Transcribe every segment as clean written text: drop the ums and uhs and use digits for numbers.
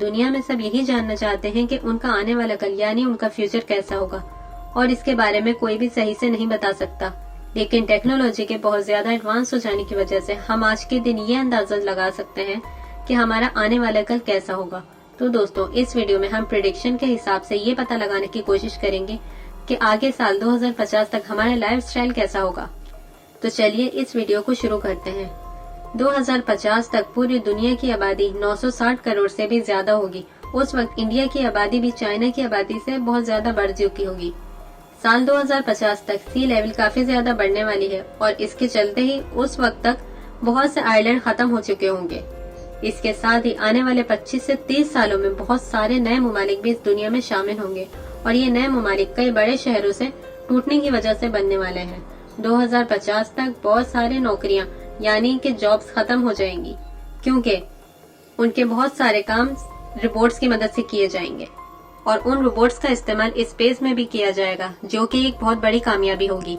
दुनिया में सब यही जानना चाहते हैं कि उनका आने वाला कल यानी उनका फ्यूचर कैसा होगा, और इसके बारे में कोई भी सही से नहीं बता सकता। लेकिन टेक्नोलॉजी के बहुत ज्यादा एडवांस हो जाने की वजह से हम आज के दिन ये अंदाजा लगा सकते हैं कि हमारा आने वाला कल कैसा होगा। तो दोस्तों, इस वीडियो में हम प्रेडिक्शन के हिसाब से ये पता लगाने की कोशिश करेंगे कि आगे साल 2050 तक हमारा लाइफस्टाइल कैसा होगा। तो चलिए इस वीडियो को शुरू करते हैं। 2050 तक पूरी दुनिया की आबादी 960 करोड़ से भी ज्यादा होगी। उस वक्त इंडिया की आबादी भी चाइना की आबादी से बहुत ज्यादा बढ़ चुकी होगी। साल 2050 तक सी लेवल काफी ज्यादा बढ़ने वाली है और इसके चलते ही उस वक्त तक बहुत से आइलैंड खत्म हो चुके होंगे। इसके साथ ही आने वाले 25 से 30 सालों में बहुत सारे नए ममालिक भी इस दुनिया में शामिल होंगे और ये नए ममालिक कई बड़े शहरों से टूटने की वजह से बनने वाले हैं। 2050 तक बहुत सारे नौकरियां यानी कि जॉब्स खत्म हो जाएंगी, क्योंकि उनके बहुत सारे काम रोबोट्स की मदद से किए जाएंगे और उन रोबोट्स का इस्तेमाल स्पेस में भी किया जाएगा, जो कि एक बहुत बड़ी कामयाबी होगी।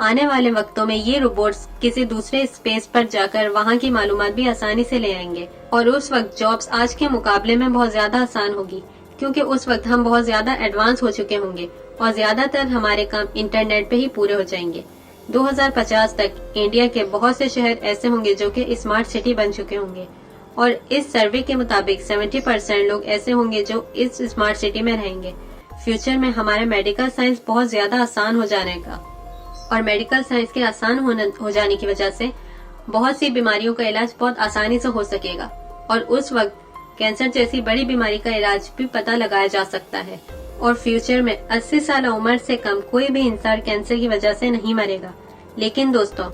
आने वाले वक्तों में ये रोबोट्स किसी दूसरे स्पेस पर जाकर वहाँ की मालूमात भी आसानी से ले आएंगे और उस वक्त जॉब्स आज के मुकाबले में बहुत ज्यादा आसान होगी, क्योंकि उस वक्त हम बहुत ज्यादा एडवांस हो चुके होंगे और ज्यादातर हमारे काम इंटरनेट पे ही पूरे हो जाएंगे। 2050 तक इंडिया के बहुत से शहर ऐसे होंगे जो कि स्मार्ट सिटी बन चुके होंगे और इस सर्वे के मुताबिक 70% लोग ऐसे होंगे जो इस स्मार्ट सिटी में रहेंगे। फ्यूचर में हमारे मेडिकल साइंस बहुत ज्यादा आसान हो जाने का और मेडिकल साइंस के आसान हो जाने की वजह से बहुत सी बीमारियों का इलाज बहुत आसानी से हो सकेगा और उस वक्त कैंसर जैसी बड़ी बीमारी का इलाज भी पता लगाया जा सकता है और फ्यूचर में 80 साल उम्र से कम कोई भी इंसान कैंसर की वजह से नहीं मरेगा। लेकिन दोस्तों,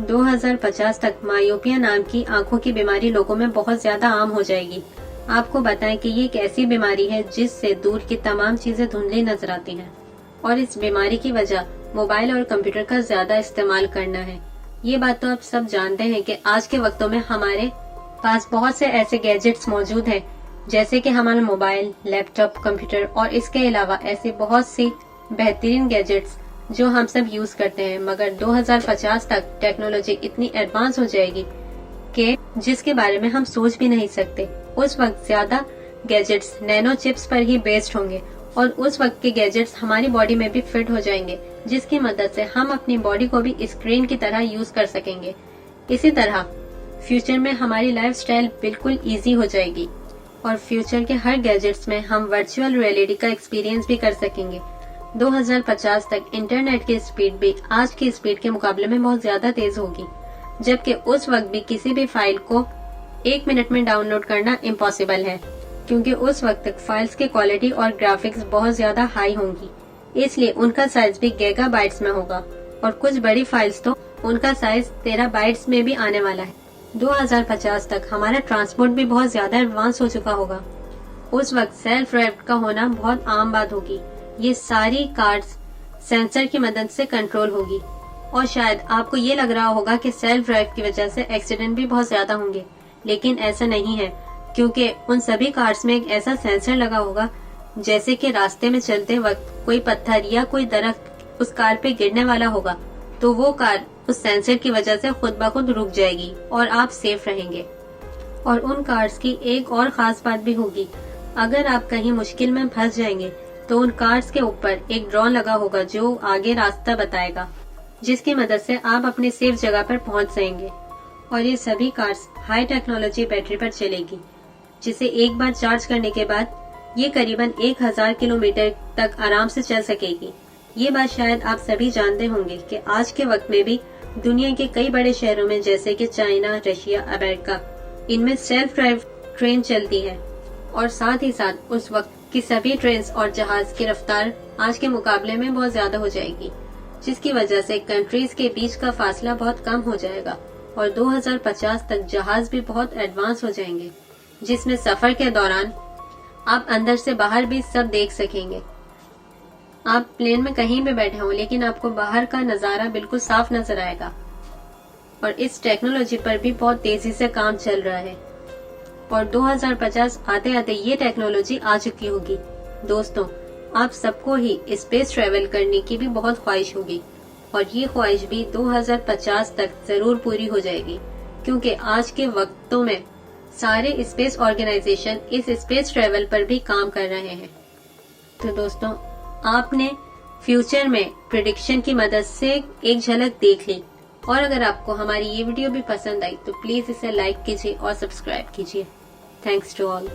2050 तक मायोपिया नाम की आंखों की बीमारी लोगों में बहुत ज्यादा आम हो जाएगी। आपको बताएं कि ये एक ऐसी बीमारी है जिससे दूर की तमाम चीजें धुंधली नजर आती हैं और इस बीमारी की वजह मोबाइल और कंप्यूटर का ज्यादा इस्तेमाल करना है। ये बात तो आप सब जानते हैं कि आज के वक्तों में हमारे पास बहुत से ऐसे गैजेट्स मौजूद हैं, जैसे कि हमारा मोबाइल, लैपटॉप, कंप्यूटर और इसके अलावा ऐसे बहुत सी बेहतरीन गैजेट्स जो हम सब यूज करते हैं। मगर 2050 तक टेक्नोलॉजी इतनी एडवांस हो जाएगी कि जिसके बारे में हम सोच भी नहीं सकते। उस वक्त ज्यादा गैजेट्स नैनो चिप्स पर ही बेस्ड होंगे और उस वक्त के गैजेट्स हमारी बॉडी में भी फिट हो जाएंगे, जिसकी मदद से हम अपनी बॉडी को भी स्क्रीन की तरह यूज कर सकेंगे। इसी तरह फ्यूचर में हमारी लाइफस्टाइल बिल्कुल इजी हो जाएगी और फ्यूचर के हर गैजेट्स में हम वर्चुअल रियलिटी का एक्सपीरियंस भी कर सकेंगे। 2050 तक इंटरनेट की स्पीड भी आज की स्पीड के मुकाबले में बहुत ज्यादा तेज होगी, जबकि उस वक्त भी किसी भी फाइल को 1 मिनट में डाउनलोड करना इम्पॉसिबल है, क्योंकि उस वक्त तक फाइल्स की क्वालिटी और ग्राफिक्स बहुत ज्यादा हाई होंगी, इसलिए उनका साइज भी गीगाबाइट्स में होगा और कुछ बड़ी फाइल्स तो उनका साइज टेराबाइट्स में भी आने वाला है। 2050 तक हमारा ट्रांसपोर्ट भी बहुत ज्यादा एडवांस हो चुका होगा। उस वक्त सेल्फ ड्राइव का होना बहुत आम बात होगी। ये सारी कार्स सेंसर की मदद से कंट्रोल होगी और शायद आपको ये लग रहा होगा कि सेल्फ ड्राइव की वजह से एक्सीडेंट भी बहुत ज्यादा होंगे, लेकिन ऐसा नहीं है, क्योंकि उन सभी कार्स में एक ऐसा सेंसर लगा होगा, जैसे कि रास्ते में चलते वक्त कोई पत्थर या कोई दरख्त उस कार पे गिरने वाला होगा तो वो कार उस सेंसर की वजह से खुद ब खुद रुक जाएगी और आप सेफ रहेंगे। और उन कार्स की एक और खास बात भी होगी, अगर आप कहीं मुश्किल में फंस जाएंगे तो उन कार्स के ऊपर एक ड्रोन लगा होगा जो आगे रास्ता बताएगा, जिसकी मदद से आप अपनी सेफ जगह पर पहुंच जाएंगे। और ये सभी कार्स हाई टेक्नोलॉजी बैटरी पर चलेगी, जिसे एक बार चार्ज करने के बाद ये करीबन 1000 किलोमीटर तक आराम से चल सकेगी। ये बात शायद आप सभी जानते होंगे कि आज के वक्त में भी दुनिया के कई बड़े शहरों में, जैसे कि चाइना, रशिया, अमेरिका, इनमें सेल्फ ड्राइव ट्रेन चलती है और साथ ही साथ उस वक्त की सभी ट्रेन और जहाज की रफ्तार आज के मुकाबले में बहुत ज्यादा हो जाएगी, जिसकी वजह से कंट्रीज के बीच का फासला बहुत कम हो जाएगा और 2050 तक जहाज भी बहुत एडवांस हो जाएंगे, जिसमें सफर के दौरान आप अंदर से बाहर भी सब देख सकेंगे। आप प्लेन में कहीं भी बैठे हो, लेकिन आपको बाहर का नजारा बिल्कुल साफ नजर आएगा और इस टेक्नोलॉजी पर भी बहुत तेजी से काम चल रहा है और 2050 आते आते ये टेक्नोलॉजी आ चुकी होगी। दोस्तों, आप सबको ही स्पेस ट्रेवल करने की भी बहुत ख्वाहिश होगी और ये ख्वाहिश भी 2050 तक जरूर पूरी हो जाएगी, क्योंकि आज के वक्तों में सारे स्पेस ऑर्गेनाइजेशन इस स्पेस ट्रेवल पर भी काम कर रहे हैं। तो दोस्तों, आपने फ्यूचर में प्रिडिक्शन की मदद से एक झलक देख ली, और अगर आपको हमारी ये वीडियो भी पसंद आई तो प्लीज इसे लाइक कीजिए और सब्सक्राइब कीजिए। Thanks to all.